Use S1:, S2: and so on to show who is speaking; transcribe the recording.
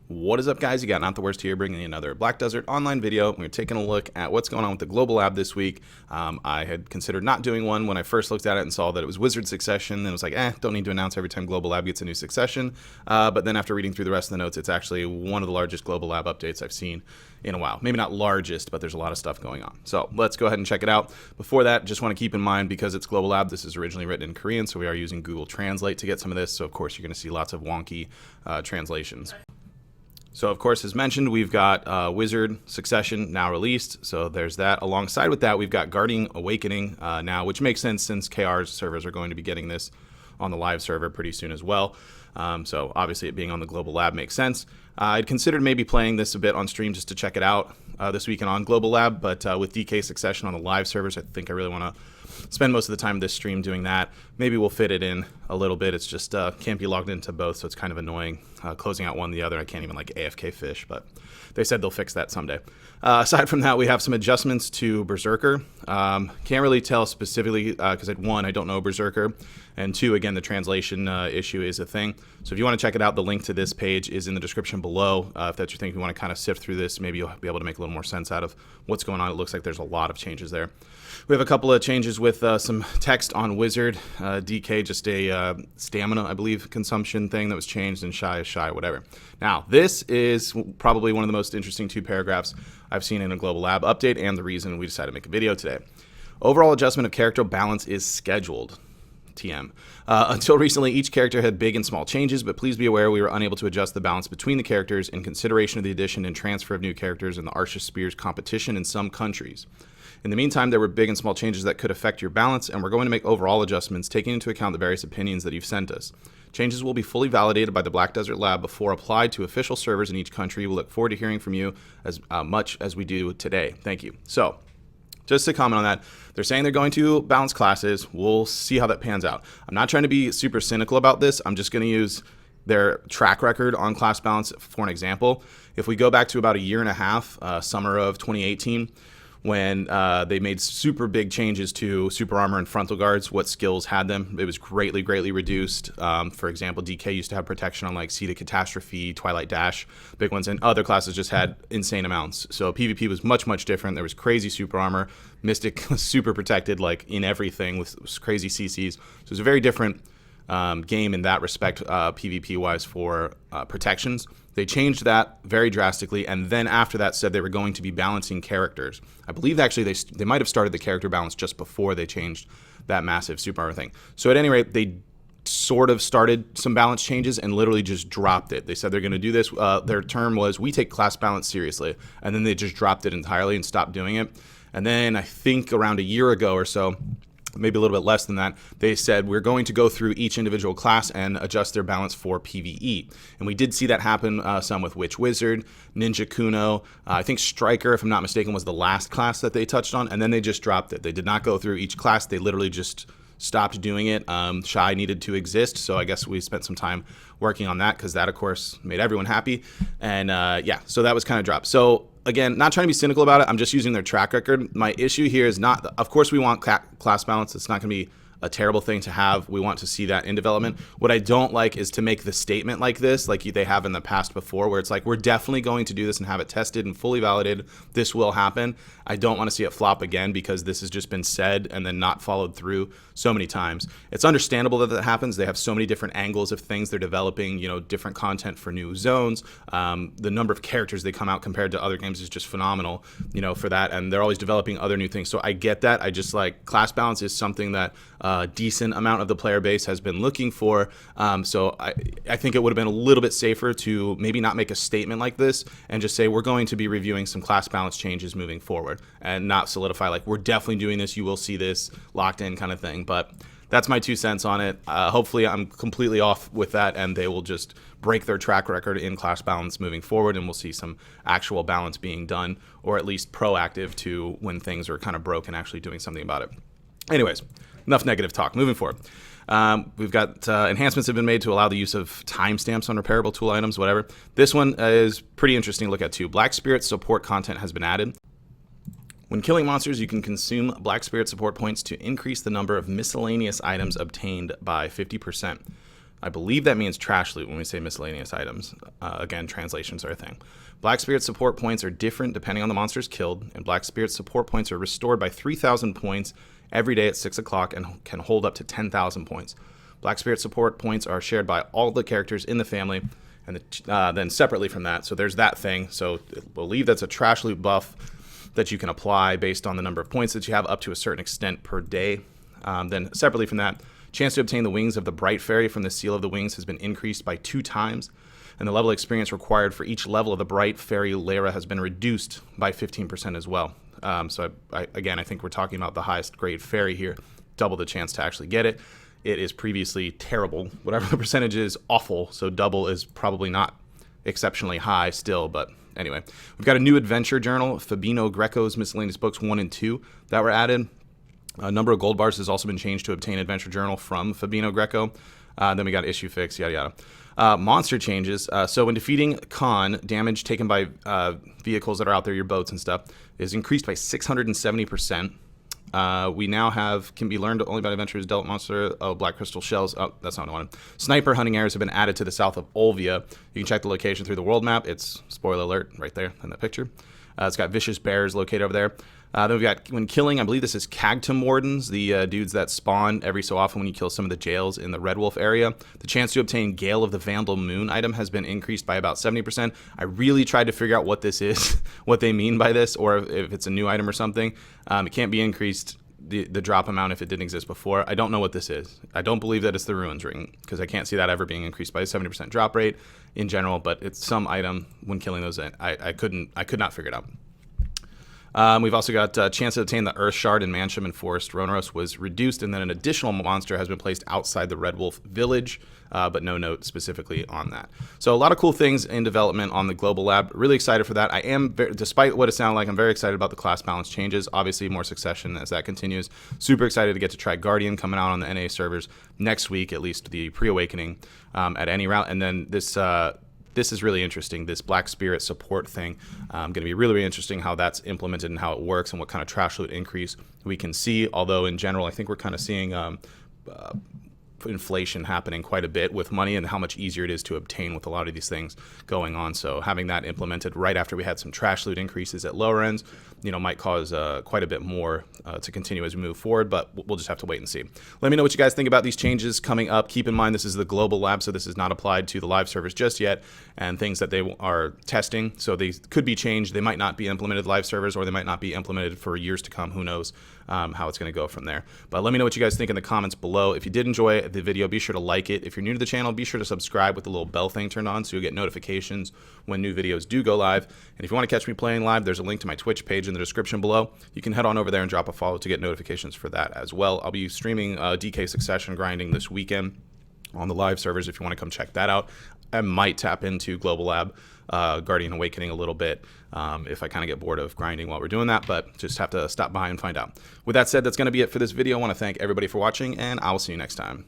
S1: What is up, guys? You got Not the Worst here, bringing you another Black Desert online video. We're taking a look at what's going on with the Global Lab this week. I had considered not doing one when I first looked at it and saw that it was Wizard Succession, and it was like, don't need to announce every time Global Lab gets a new Succession. But then after reading through the rest of the notes, it's actually one of the largest Global Lab updates I've seen in a while. Maybe not largest, but there's a lot of stuff going on. So let's go ahead and check it out. Before that, just want to keep in mind, because it's Global Lab, this is originally written in Korean, so we are using Google Translate to get some of this. So of course, you're going to see lots of wonky translations. So, of course, as mentioned, we've got Wizard Succession now released, so there's that. Alongside with that, we've got Guardian Awakening now, which makes sense since KR's servers are going to be getting this on the live server pretty soon as well. So, obviously, it being on the Global Lab makes sense. I'd considered maybe playing this a bit on stream just to check it out this weekend on Global Lab, but with DK Succession on the live servers, I think I really want to spend most of the time this stream doing that. Maybe we'll fit it in a little bit. It's just can't be logged into both, so it's kind of annoying closing out one or the other. I can't even like AFK fish, but they said they'll fix that someday. Aside from that, we have some adjustments to Berserker. Can't really tell specifically because one, I don't know Berserker, and two, again, the translation issue is a thing. So if you want to check it out, the link to this page is in the description below. If that's your thing, if you want to kind of sift through this, maybe you'll be able to make a little more sense out of what's going on. It looks like there's a lot of changes there. We have a couple of changes with some text on Wizard. DK, just a stamina, I believe, consumption thing that was changed, and Shy is Shy, whatever. Now, this is probably one of the most interesting two paragraphs I've seen in a Global Lab update, and the reason we decided to make a video today. Overall adjustment of character balance is scheduled. TM. Until recently, each character had big and small changes, but please be aware we were unable to adjust the balance between the characters in consideration of the addition and transfer of new characters in the Arsh's Spears competition in some countries. In the meantime, there were big and small changes that could affect your balance, and we're going to make overall adjustments, taking into account the various opinions that you've sent us. Changes will be fully validated by the Black Desert Lab before applied to official servers in each country. We'll look forward to hearing from you as much as we do today. Thank you. So, just to comment on that, they're saying they're going to balance classes. We'll see how that pans out. I'm not trying to be super cynical about this. I'm just going to use their track record on class balance for an example. If we go back to about a year and a half, summer of 2018, when they made super big changes to super armor and frontal guards, what skills had them. It was greatly reduced. For example, DK used to have protection on like Seed of Catastrophe, Twilight Dash, big ones, and other classes just had insane amounts. So PvP was much different. There was crazy super armor. Mystic was super protected like in everything with crazy CCs. So it was a very different game in that respect, PvP-wise for protections. They changed that very drastically, and then after that said they were going to be balancing characters. I believe actually they might have started the character balance just before they changed that massive super armor thing. So at any rate, they sort of started some balance changes and literally just dropped it. They said they're going to do this. Their term was, we take class balance seriously, and then they just dropped it entirely and stopped doing it. And then I think around a year ago or so, maybe a little bit less than that, they said we're going to go through each individual class and adjust their balance for PvE. And we did see that happen some with Witch Wizard, Ninja Kuno. I think Striker, if I'm not mistaken, was the last class that they touched on, and then they just dropped it. They did not go through each class. They literally just stopped doing it. Shy needed to exist, so I guess we spent some time working on that because that, of course, made everyone happy. And yeah, so that was kind of dropped. So again, not trying to be cynical about it. I'm just using their track record. My issue here is not, of course, we want class balance. It's not going to be a terrible thing to have. We want to see that in development. What I don't like is to make the statement like this, like they have in the past before, where it's like, we're definitely going to do this and have it tested and fully validated. This will happen. I don't want to see it flop again because this has just been said and then not followed through so many times. It's understandable that that happens. They have so many different angles of things they're developing, you know, different content for new zones. The number of characters they come out compared to other games is just phenomenal, you know, for that. And they're always developing other new things. So I get that. I just like class balance is something that decent amount of the player base has been looking for. So I think it would have been a little bit safer to maybe not make a statement like this and just say we're going to be reviewing some class balance changes moving forward and not solidify like we're definitely doing this, you will see this locked in kind of thing. But that's my 2 cents on it. Hopefully I'm completely off with that and they will just break their track record in class balance moving forward and we'll see some actual balance being done, or at least proactive to when things are kind of broke and actually doing something about it. Anyways, enough negative talk. Moving forward. We've got enhancements have been made to allow the use of timestamps on repairable tool items, whatever. This one is pretty interesting to look at too. Black Spirit support content has been added. When killing monsters, you can consume Black Spirit support points to increase the number of miscellaneous items obtained by 50%. I believe that means trash loot when we say miscellaneous items. Again, translations are a thing. Black Spirit support points are different depending on the monsters killed, and Black Spirit support points are restored by 3,000 points every day at 6 o'clock and can hold up to 10,000 points. Black Spirit support points are shared by all the characters in the family, and then separately from that, so there's that thing. So I believe that's a trash loot buff that you can apply based on the number of points that you have up to a certain extent per day. Then separately from that, chance to obtain the wings of the Bright Fairy from the Seal of the Wings has been increased by 2 times. And the level of experience required for each level of the Bright Fairy Lara has been reduced by 15% as well. So again, I think we're talking about the highest grade fairy here. Double the chance to actually get it. It is previously terrible. Whatever the percentage is, awful. So double is probably not exceptionally high still. But anyway, we've got a new adventure journal, Fabino Greco's Miscellaneous Books 1 and 2 that were added. A number of gold bars has also been changed to obtain adventure journal from Fabino Greco. Then we got issue fix, yada yada. Monster changes. So when defeating Khan, damage taken by vehicles that are out there, your boats and stuff, is increased by 670%. We now can be learned only by adventurers dealt monster. Oh, black crystal shells. Oh, that's not what I wanted. Sniper hunting areas have been added to the south of Olvia. You can check the location through the world map. It's, spoiler alert, right there in that picture. It's got vicious bears located over there. Then we've got, when killing, I believe this is Cagtum Wardens, the dudes that spawn every so often when you kill some of the jails in the Red Wolf area. The chance to obtain Gale of the Vandal Moon item has been increased by about 70%. I really tried to figure out what this is, what they mean by this, or if it's a new item or something. It can't be increased, the drop amount, if it didn't exist before. I don't know what this is. I don't believe that it's the Ruins Ring, because I can't see that ever being increased by a 70% drop rate in general, but it's some item when killing those. I could not figure it out. We've also got a chance to obtain the Earth Shard in Mansham and Forest Roneros was reduced, and then an additional monster has been placed outside the Red Wolf Village, but no note specifically on that. So a lot of cool things in development on the Global Lab. Really excited for that. I am, despite what it sounded like, I'm very excited about the class balance changes. Obviously, more succession as that continues. Super excited to get to try Guardian coming out on the NA servers next week, at least the pre-awakening at any route. And then this is really interesting, this Black Spirit support thing. Going to be really, really interesting how that's implemented and how it works and what kind of trash loot increase we can see. Although in general, I think we're kind of seeing inflation happening quite a bit with money and how much easier it is to obtain with a lot of these things going on. So having that implemented right after we had some trash loot increases at lower ends, might cause quite a bit more to continue as we move forward, but we'll just have to wait and see. Let me know what you guys think about these changes coming up. Keep in mind, this is the global lab, so this is not applied to the live servers just yet, and things that they are testing. So they could be changed. They might not be implemented live servers, or they might not be implemented for years to come. Who knows how it's going to go from there. But let me know what you guys think in the comments below. If you did enjoy the video, be sure to like it. If you're new to the channel, be sure to subscribe with the little bell thing turned on so you'll get notifications when new videos do go live. And if you want to catch me playing live, there's a link to my Twitch page in the description below. You can head on over there and drop a follow to get notifications for that as well. I'll be streaming DK Succession grinding this weekend on the live servers if you want to come check that out. I might tap into Global Lab Guardian Awakening a little bit if I kind of get bored of grinding while we're doing that, but just have to stop by and find out. With that said, that's going to be it for this video. I want to thank everybody for watching, and I will see you next time.